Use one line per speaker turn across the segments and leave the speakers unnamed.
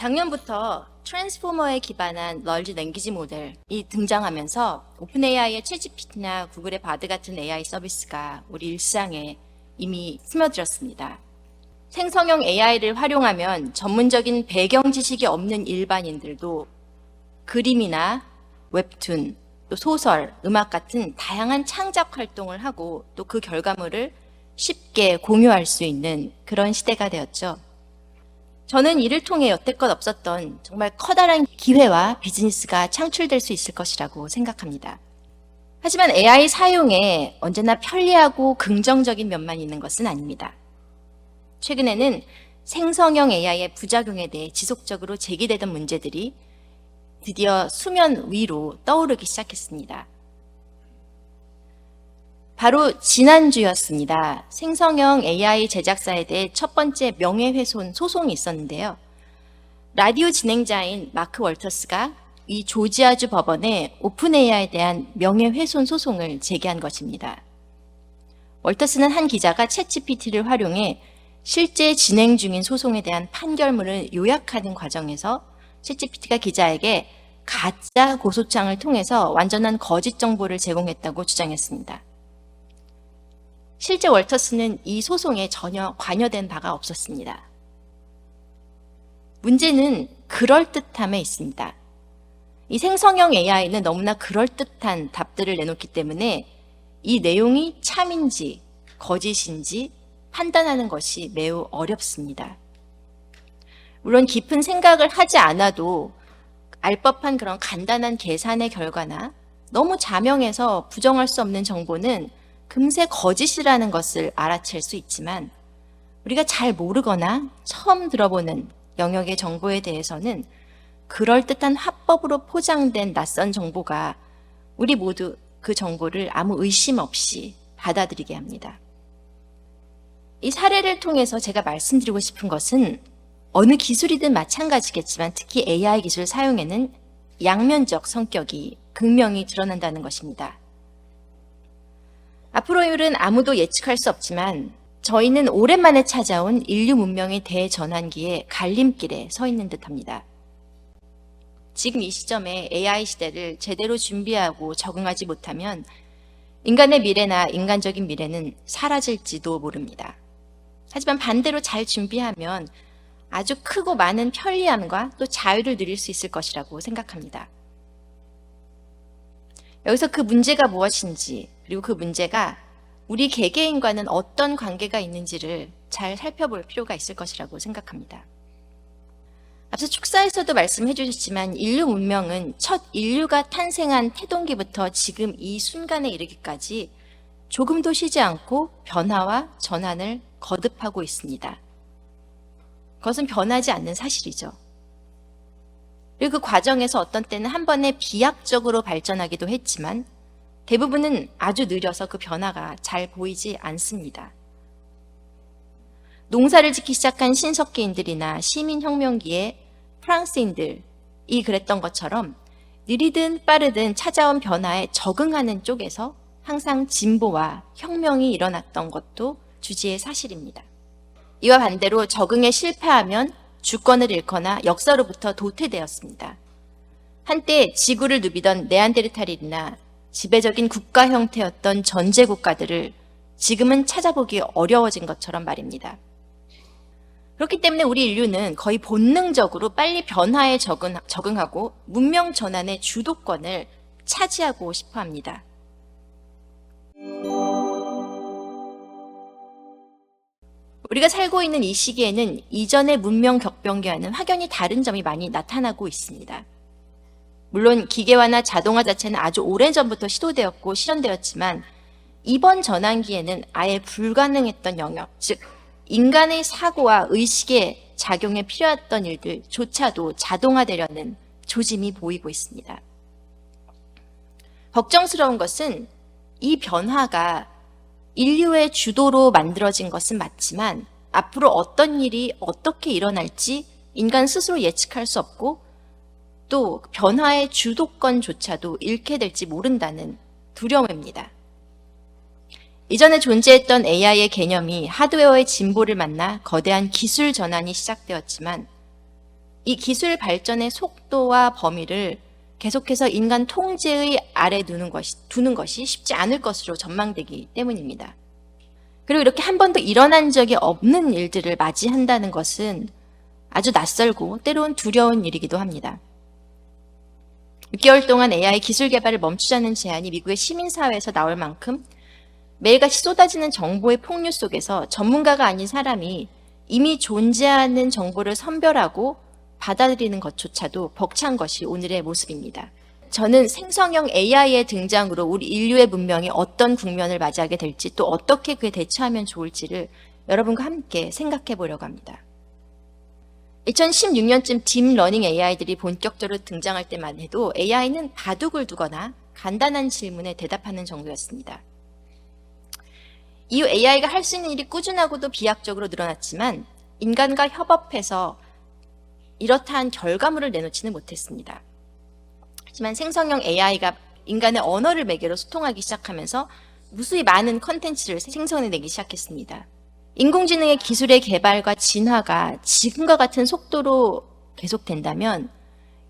작년부터 트랜스포머에 기반한 널지 랭귀지 모델이 등장하면서 오픈AI의 챗GPT나 구글의 바드 같은 AI 서비스가 우리 일상에 이미 스며들었습니다. 생성형 AI를 활용하면 전문적인 배경 지식이 없는 일반인들도 그림이나 웹툰, 또 소설, 음악 같은 다양한 창작 활동을 하고 또 그 결과물을 쉽게 공유할 수 있는 그런 시대가 되었죠. 저는 이를 통해 여태껏 없었던 정말 커다란 기회와 비즈니스가 창출될 수 있을 것이라고 생각합니다. 하지만 AI 사용에 언제나 편리하고 긍정적인 면만 있는 것은 아닙니다. 최근에는 생성형 AI의 부작용에 대해 지속적으로 제기되던 문제들이 드디어 수면 위로 떠오르기 시작했습니다. 바로 지난주였습니다. 생성형 AI 제작사에 대해 첫 번째 명예훼손 소송이 있었는데요. 라디오 진행자인 마크 월터스가 이 조지아주 법원에 오픈AI에 대한 명예훼손 소송을 제기한 것입니다. 월터스는 한 기자가 챗GPT를 활용해 실제 진행 중인 소송에 대한 판결문을 요약하는 과정에서 챗GPT가 기자에게 가짜 고소장을 통해서 완전한 거짓 정보를 제공했다고 주장했습니다. 실제 월터스는 이 소송에 전혀 관여된 바가 없었습니다. 문제는 그럴듯함에 있습니다. 이 생성형 AI는 너무나 그럴듯한 답들을 내놓기 때문에 이 내용이 참인지 거짓인지 판단하는 것이 매우 어렵습니다. 물론 깊은 생각을 하지 않아도 알 법한 그런 간단한 계산의 결과나 너무 자명해서 부정할 수 없는 정보는 금세 거짓이라는 것을 알아챌 수 있지만 우리가 잘 모르거나 처음 들어보는 영역의 정보에 대해서는 그럴듯한 화법으로 포장된 낯선 정보가 우리 모두 그 정보를 아무 의심 없이 받아들이게 합니다. 이 사례를 통해서 제가 말씀드리고 싶은 것은 어느 기술이든 마찬가지겠지만 특히 AI 기술 사용에는 양면적 성격이 극명히 드러난다는 것입니다. 앞으로의 일은 아무도 예측할 수 없지만 저희는 오랜만에 찾아온 인류 문명의 대전환기에 갈림길에 서 있는 듯합니다. 지금 이 시점에 AI 시대를 제대로 준비하고 적응하지 못하면 인간의 미래나 인간적인 미래는 사라질지도 모릅니다. 하지만 반대로 잘 준비하면 아주 크고 많은 편리함과 또 자유를 누릴 수 있을 것이라고 생각합니다. 여기서 그 문제가 무엇인지 그리고 그 문제가 우리 개개인과는 어떤 관계가 있는지를 잘 살펴볼 필요가 있을 것이라고 생각합니다. 앞서 축사에서도 말씀해 주셨지만 인류 문명은 첫 인류가 탄생한 태동기부터 지금 이 순간에 이르기까지 조금도 쉬지 않고 변화와 전환을 거듭하고 있습니다. 그것은 변하지 않는 사실이죠. 그리고 그 과정에서 어떤 때는 한 번에 비약적으로 발전하기도 했지만 대부분은 아주 느려서 그 변화가 잘 보이지 않습니다. 농사를 짓기 시작한 신석기인들이나 시민혁명기의 프랑스인들이 그랬던 것처럼 느리든 빠르든 찾아온 변화에 적응하는 쪽에서 항상 진보와 혁명이 일어났던 것도 주지의 사실입니다. 이와 반대로 적응에 실패하면 주권을 잃거나 역사로부터 도태되었습니다. 한때 지구를 누비던 네안데르탈인이나 지배적인 국가 형태였던 전제 국가들을 지금은 찾아보기 어려워진 것처럼 말입니다. 그렇기 때문에 우리 인류는 거의 본능적으로 빨리 변화에 적응하고 문명 전환의 주도권을 차지하고 싶어 합니다. 우리가 살고 있는 이 시기에는 이전의 문명 격변기와는 확연히 다른 점이 많이 나타나고 있습니다. 물론 기계화나 자동화 자체는 아주 오래전부터 시도되었고 실현되었지만 이번 전환기에는 아예 불가능했던 영역, 즉 인간의 사고와 의식의 작용에 필요했던 일들조차도 자동화되려는 조짐이 보이고 있습니다. 걱정스러운 것은 이 변화가 인류의 주도로 만들어진 것은 맞지만 앞으로 어떤 일이 어떻게 일어날지 인간 스스로 예측할 수 없고 또 변화의 주도권조차도 잃게 될지 모른다는 두려움입니다. 이전에 존재했던 AI의 개념이 하드웨어의 진보를 만나 거대한 기술 전환이 시작되었지만 이 기술 발전의 속도와 범위를 계속해서 인간 통제의 아래 두는 것이 쉽지 않을 것으로 전망되기 때문입니다. 그리고 이렇게 한 번도 일어난 적이 없는 일들을 맞이한다는 것은 아주 낯설고 때로는 두려운 일이기도 합니다. 6개월 동안 AI 기술 개발을 멈추자는 제안이 미국의 시민사회에서 나올 만큼 매일같이 쏟아지는 정보의 폭류 속에서 전문가가 아닌 사람이 이미 존재하는 정보를 선별하고 받아들이는 것조차도 벅찬 것이 오늘의 모습입니다. 저는 생성형 AI의 등장으로 우리 인류의 문명이 어떤 국면을 맞이하게 될지 또 어떻게 그에 대처하면 좋을지를 여러분과 함께 생각해 보려고 합니다. 2016년쯤 딥러닝 AI들이 본격적으로 등장할 때만 해도 AI는 바둑을 두거나 간단한 질문에 대답하는 정도였습니다. 이후 AI가 할 수 있는 일이 꾸준하고도 비약적으로 늘어났지만 인간과 협업해서 이렇다한 결과물을 내놓지는 못했습니다. 하지만 생성형 AI가 인간의 언어를 매개로 소통하기 시작하면서 무수히 많은 컨텐츠를 생성해내기 시작했습니다. 인공지능의 기술의 개발과 진화가 지금과 같은 속도로 계속된다면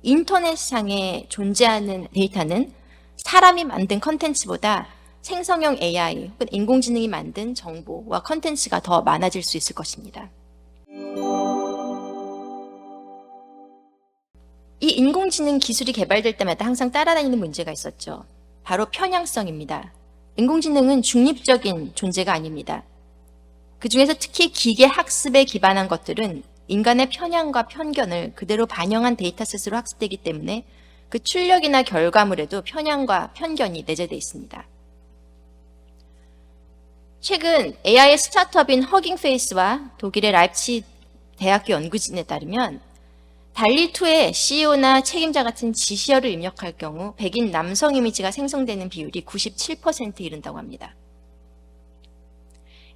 인터넷상에 존재하는 데이터는 사람이 만든 컨텐츠보다 생성형 AI 혹은 인공지능이 만든 정보와 컨텐츠가 더 많아질 수 있을 것입니다. 이 인공지능 기술이 개발될 때마다 항상 따라다니는 문제가 있었죠. 바로 편향성입니다. 인공지능은 중립적인 존재가 아닙니다. 그 중에서 특히 기계 학습에 기반한 것들은 인간의 편향과 편견을 그대로 반영한 데이터셋으로 학습되기 때문에 그 출력이나 결과물에도 편향과 편견이 내재되어 있습니다. 최근 AI의 스타트업인 허깅페이스와 독일의 라입치히 대학교 연구진에 따르면 달리2의 CEO나 책임자 같은 지시어를 입력할 경우 백인 남성 이미지가 생성되는 비율이 97%에 이른다고 합니다.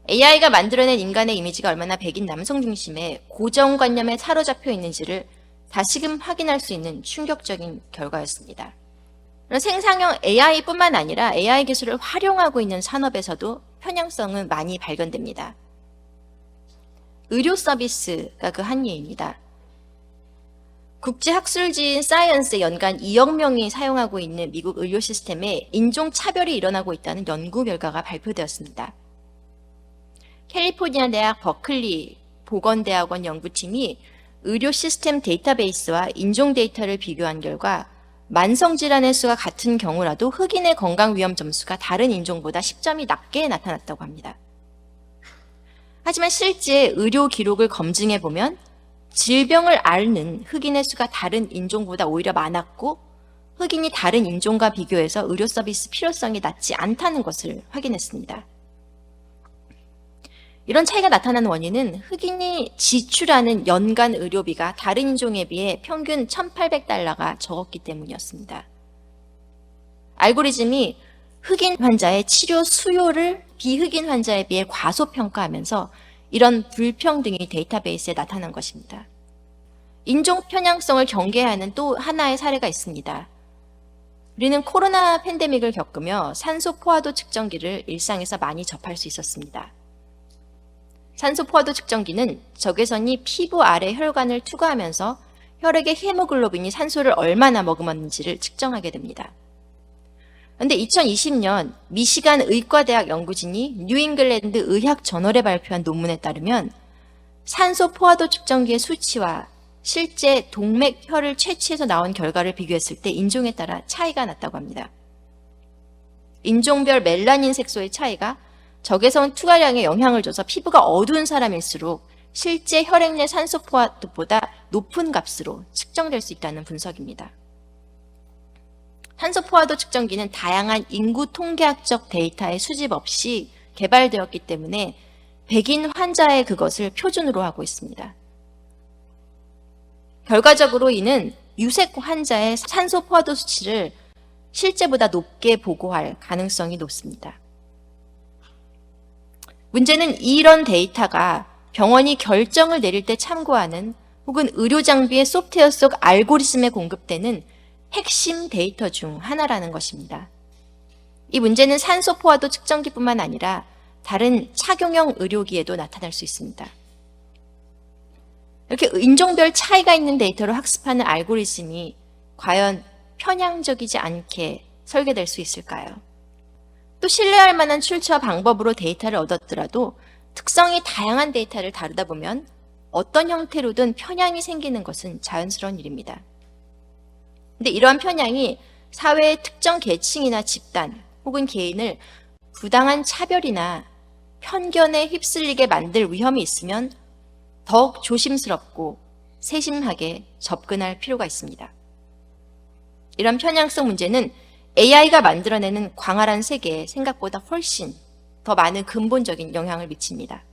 AI가 만들어낸 인간의 이미지가 얼마나 백인 남성 중심의 고정관념에 사로잡혀 있는지를 다시금 확인할 수 있는 충격적인 결과였습니다. 생성형 AI뿐만 아니라 AI 기술을 활용하고 있는 산업에서도 편향성은 많이 발견됩니다. 의료 서비스가 그 한 예입니다. 국제학술지인 사이언스에 연간 2억 명이 사용하고 있는 미국 의료 시스템에 인종차별이 일어나고 있다는 연구 결과가 발표되었습니다. 캘리포니아 대학 버클리 보건대학원 연구팀이 의료 시스템 데이터베이스와 인종 데이터를 비교한 결과 만성질환의 수가 같은 경우라도 흑인의 건강 위험 점수가 다른 인종보다 10점이 낮게 나타났다고 합니다. 하지만 실제 의료 기록을 검증해 보면 질병을 앓는 흑인의 수가 다른 인종보다 오히려 많았고 흑인이 다른 인종과 비교해서 의료 서비스 필요성이 낮지 않다는 것을 확인했습니다. 이런 차이가 나타나는 원인은 흑인이 지출하는 연간 의료비가 다른 인종에 비해 평균 1,800달러가 적었기 때문이었습니다. 알고리즘이 흑인 환자의 치료 수요를 비흑인 환자에 비해 과소평가하면서 이런 불평등이 데이터베이스에 나타난 것입니다. 인종 편향성을 경계하는 또 하나의 사례가 있습니다. 우리는 코로나 팬데믹을 겪으며 산소 포화도 측정기를 일상에서 많이 접할 수 있었습니다. 산소 포화도 측정기는 적외선이 피부 아래 혈관을 투과하면서 혈액의 헤모글로빈이 산소를 얼마나 머금었는지를 측정하게 됩니다. 그런데 2020년 미시간 의과대학 연구진이 뉴잉글랜드 의학 저널에 발표한 논문에 따르면 산소 포화도 측정기의 수치와 실제 동맥혈을 채취해서 나온 결과를 비교했을 때 인종에 따라 차이가 났다고 합니다. 인종별 멜라닌 색소의 차이가 적외선 투과량에 영향을 줘서 피부가 어두운 사람일수록 실제 혈액 내 산소 포화도보다 높은 값으로 측정될 수 있다는 분석입니다. 산소 포화도 측정기는 다양한 인구 통계학적 데이터의 수집 없이 개발되었기 때문에 백인 환자의 그것을 표준으로 하고 있습니다. 결과적으로 이는 유색 환자의 산소 포화도 수치를 실제보다 높게 보고할 가능성이 높습니다. 문제는 이런 데이터가 병원이 결정을 내릴 때 참고하는 혹은 의료 장비의 소프트웨어 속 알고리즘에 공급되는 핵심 데이터 중 하나라는 것입니다. 이 문제는 산소 포화도 측정기뿐만 아니라 다른 착용형 의료기에도 나타날 수 있습니다. 이렇게 인종별 차이가 있는 데이터를 학습하는 알고리즘이 과연 편향적이지 않게 설계될 수 있을까요? 또 신뢰할 만한 출처 방법으로 데이터를 얻었더라도 특성이 다양한 데이터를 다루다 보면 어떤 형태로든 편향이 생기는 것은 자연스러운 일입니다. 근데 이러한 편향이 사회의 특정 계층이나 집단 혹은 개인을 부당한 차별이나 편견에 휩쓸리게 만들 위험이 있으면 더욱 조심스럽고 세심하게 접근할 필요가 있습니다. 이런 편향성 문제는 AI가 만들어내는 광활한 세계에 생각보다 훨씬 더 많은 근본적인 영향을 미칩니다.